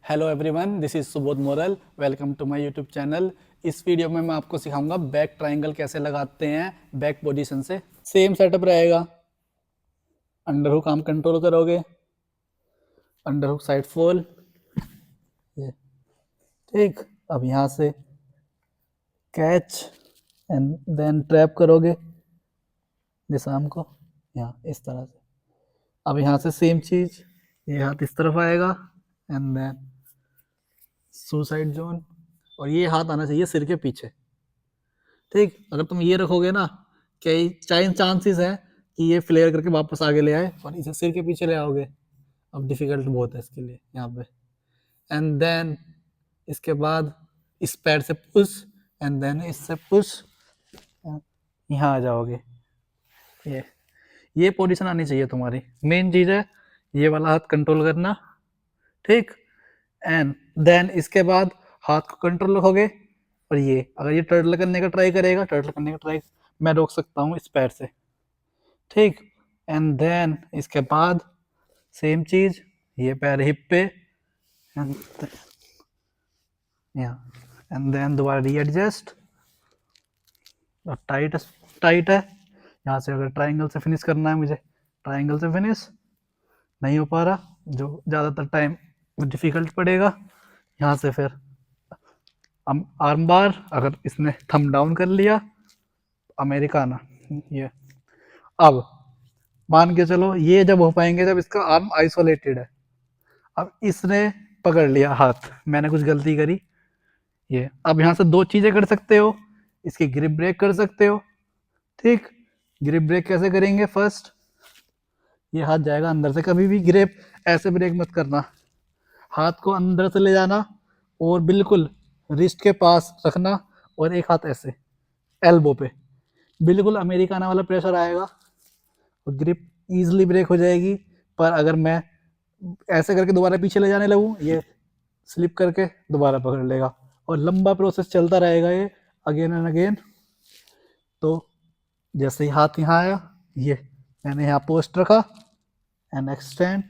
Hello everyone, this is Subodh Moral. Welcome to my YouTube channel. इस video में मैं आपको सिखाऊंगा बैक ट्रायंगल कैसे लगाते हैं बैक पोजीशन से। सेम सेटअप रहेगा। अंडर हुक आर्म कंट्रोल करोगे, अंडर हुक साइड फोल, ये ठीक। अब यहाँ से कैच एंड देन ट्रैप करोगे इस आर्म को, यहाँ इस तरह से। अब यहाँ से सेम चीज़, ये हाथ इस तरफ आएगा एंड देन सुसाइड जोन, और ये हाथ आना चाहिए सिर के पीछे। ठीक, अगर तुम ये रखोगे ना, कई चांसेस है कि ये फ्लेयर करके वापस आगे ले आए और इसे सिर के पीछे ले आओगे। अब डिफिकल्ट बहुत है इसके लिए यहाँ पे। एंड देन इसके बाद इस पैर से पुश एंड देन इससे पुश, यहाँ आ जाओगे। ये पोजीशन आनी चाहिए तुम्हारी। मेन चीज है ये वाला हाथ कंट्रोल करना, ठीक। एंड देन इसके बाद हाथ को कंट्रोल रखोगे, और ये अगर ये टर्टल करने का ट्राई करेगा, टर्टल करने का ट्राई मैं रोक सकता हूँ इस पैर से, ठीक। एंड देन इसके बाद सेम चीज, ये पैर हिप पे एंड देन दोबारा रीएडजस्ट। टाइट टाइट है यहाँ से। अगर ट्राइंगल से फिनिश करना है मुझे, ट्राइंगल से फिनिश नहीं हो पा रहा, जो ज़्यादातर टाइम डिफिकल्ट पड़ेगा। यहाँ से फिर आर्म बार, अगर इसने थंब डाउन कर लिया, अमेरिकाना। ये अब मान के चलो ये जब हो पाएंगे जब इसका आर्म आइसोलेटेड है। अब इसने पकड़ लिया हाथ, मैंने कुछ गलती करी। ये अब यहाँ से दो चीज़ें कर सकते हो, इसकी ग्रिप ब्रेक कर सकते हो, ठीक। ग्रिप ब्रेक कैसे करेंगे? फर्स्ट ये हाथ जाएगा अंदर से, कभी भी ग्रिप ऐसे ब्रेक मत करना, हाथ को अंदर से ले जाना और बिल्कुल रिस्ट के पास रखना, और एक हाथ ऐसे एल्बो पे, बिल्कुल अमेरिकाना वाला प्रेशर आएगा और ग्रिप इजीली ब्रेक हो जाएगी। पर अगर मैं ऐसे करके दोबारा पीछे ले जाने लगूँ, ये स्लिप करके दोबारा पकड़ लेगा और लंबा प्रोसेस चलता रहेगा ये, अगेन एंड अगेन। तो जैसे ही हाथ यहाँ आया, ये मैंने यहाँ पोस्ट रखा एंड एक्सटेंड,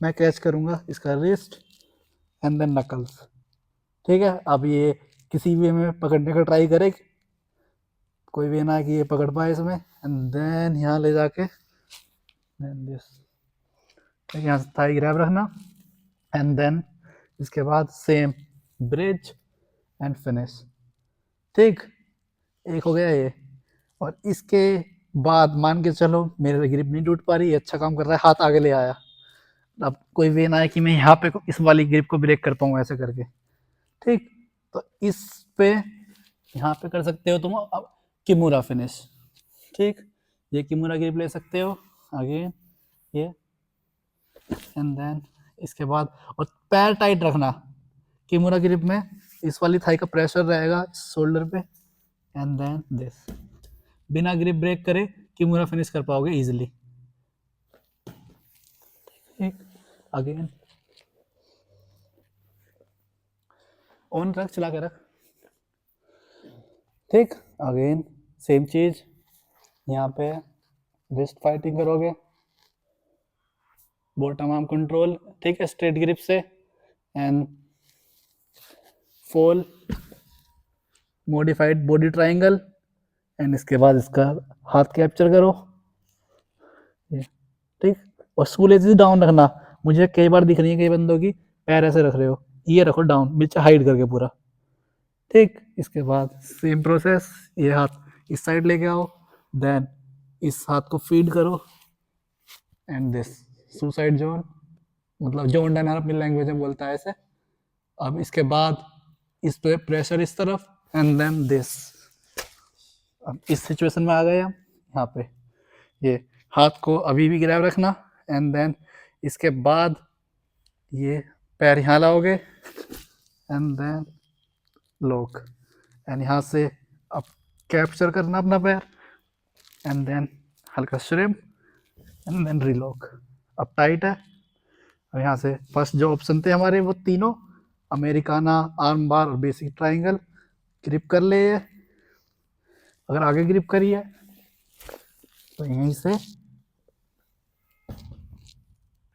मैं कैच करूँगा इसका रिस्ट एंड देन नकल्स, ठीक है। अब ये किसी वे में पकड़ने का ट्राई करे, कोई वे ना कि ये पकड़ पाए इसमें, एंड देन यहाँ ले जाके देन दिस, ठीक, यहाँ से थाई ग्रैब रखना एंड देन इसके बाद सेम ब्रिज एंड फिनिश, ठीक। एक हो गया ये। और इसके बाद मान के चलो मेरे ग्रिप नहीं टूट पा रही, अच्छा काम कर रहा है, हाथ आगे ले आया। अब कोई वे ना है कि मैं यहाँ पे इस वाली ग्रिप को ब्रेक कर पाऊँ ऐसे करके, ठीक। तो इस पे यहाँ पे कर सकते हो तुम अब किमुरा फिनिश, ठीक। ये किमुरा ग्रिप ले सकते हो अगेन, ये एंड देन इसके बाद, और पैर टाइट रखना किमुरा ग्रिप में, इस वाली थाई का प्रेशर रहेगा शोल्डर पे एंड देन दिस। बिना ग्रिप ब्रेक करे किमुरा फिनिश कर पाओगे इजीली, ठीक। अगेन ऑन रख, चला के रख, ठीक। अगेन सेम चीज, यहाँ पे रिस्ट फाइटिंग करोगे, बॉटम आर्म कंट्रोल, ठीक है, स्ट्रेट ग्रिप से एंड फोल मॉडिफाइड बॉडी ट्रायंगल, एंड इसके बाद इसका हाथ कैप्चर करो, ये ठीक। और शूलेसेस डाउन रखना। मुझे कई बार दिख रही है कई बंदों की पैर ऐसे रख रहे हो, ये रखो डाउन, नीचे हाइड करके पूरा, ठीक। इसके बाद सेम प्रोसेस, ये हाथ इस साइड लेके आओ, देन इस हाथ को फीड करो एंड दिस सुसाइड जोन, मतलब जोन डायनार अपनी लैंग्वेज में बोलता है ऐसे। अब इसके बाद इस पे प्रेशर इस तरफ एंड देन दिस। अब इस सिचुएशन में आ गए हम, यहाँ पे ये हाथ को अभी भी ग्रैब रखना एंड देन इसके बाद ये पैर यहाँ लाओगे एंड देन लॉक, एंड यहाँ से अब कैप्चर करना अपना पैर एंड देन हल्का श्रिम एंड देन रिलॉक। अब टाइट है। अब यहाँ से फर्स्ट जो ऑप्शन थे हमारे वो तीनों, अमेरिकाना, आर्म बार और बेसिक ट्राइंगल, ग्रिप कर ले। अगर आगे ग्रिप करी है तो यहीं से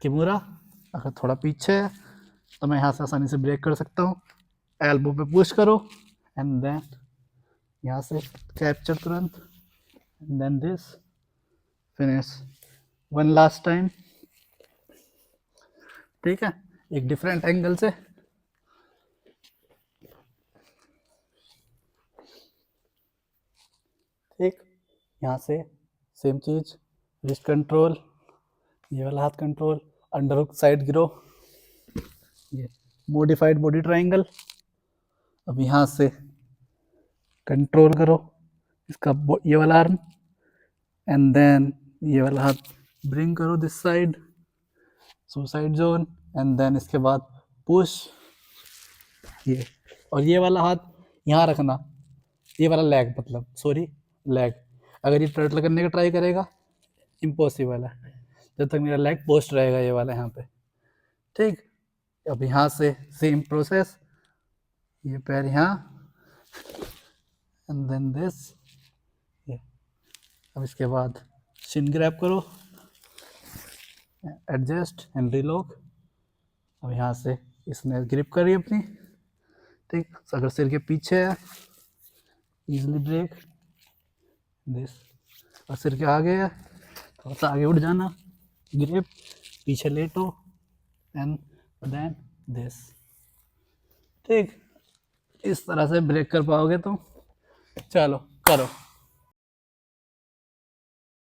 किमुरा, अगर थोड़ा पीछे है तो मैं यहाँ से आसानी से ब्रेक कर सकता हूँ। एल्बो पे पुश करो एंड देन यहाँ से कैप्चर तुरंत and then this finish one last time. ठीक है, एक डिफरेंट एंगल से। ठीक, यहाँ से सेम चीज, रिस्ट कंट्रोल, ये वाला हाथ कंट्रोल, अंडर हुक साइड गिरो, ये मॉडिफाइड बॉडी ट्रायंगल। अब यहाँ से कंट्रोल करो इसका ये वाला आर्म एंड देन ये वाला हाथ ब्रिंग करो this side, suicide zone and then इसके बाद पुश ये, और ये वाला हाथ यहाँ रखना, ये वाला लेग मतलब सॉरी लेग। अगर ये टर्टल करने का ट्राई करेगा इम्पॉसिबल है जब तक मेरा लेग पोस्ट रहेगा ये वाला यहाँ पे। ठीक, अब यहाँ से सेम प्रोसेस, ये पैर यहाँ एंड देन दिस ये। अब इसके बाद शिन ग्रैब करो, एडजस्ट एंड रिलॉक। अब यहाँ से इसने ग्रिप करी अपनी। ठीक, अगर सिर के पीछे है इजिली ब्रेक दिस, और सिर के आगे है थोड़ा सा आगे उठ जाना, ग्रिप, पीछे लेटो एंड देन दिस। ठीक, इस तरह से ब्रेक कर पाओगे तुम। चलो करो।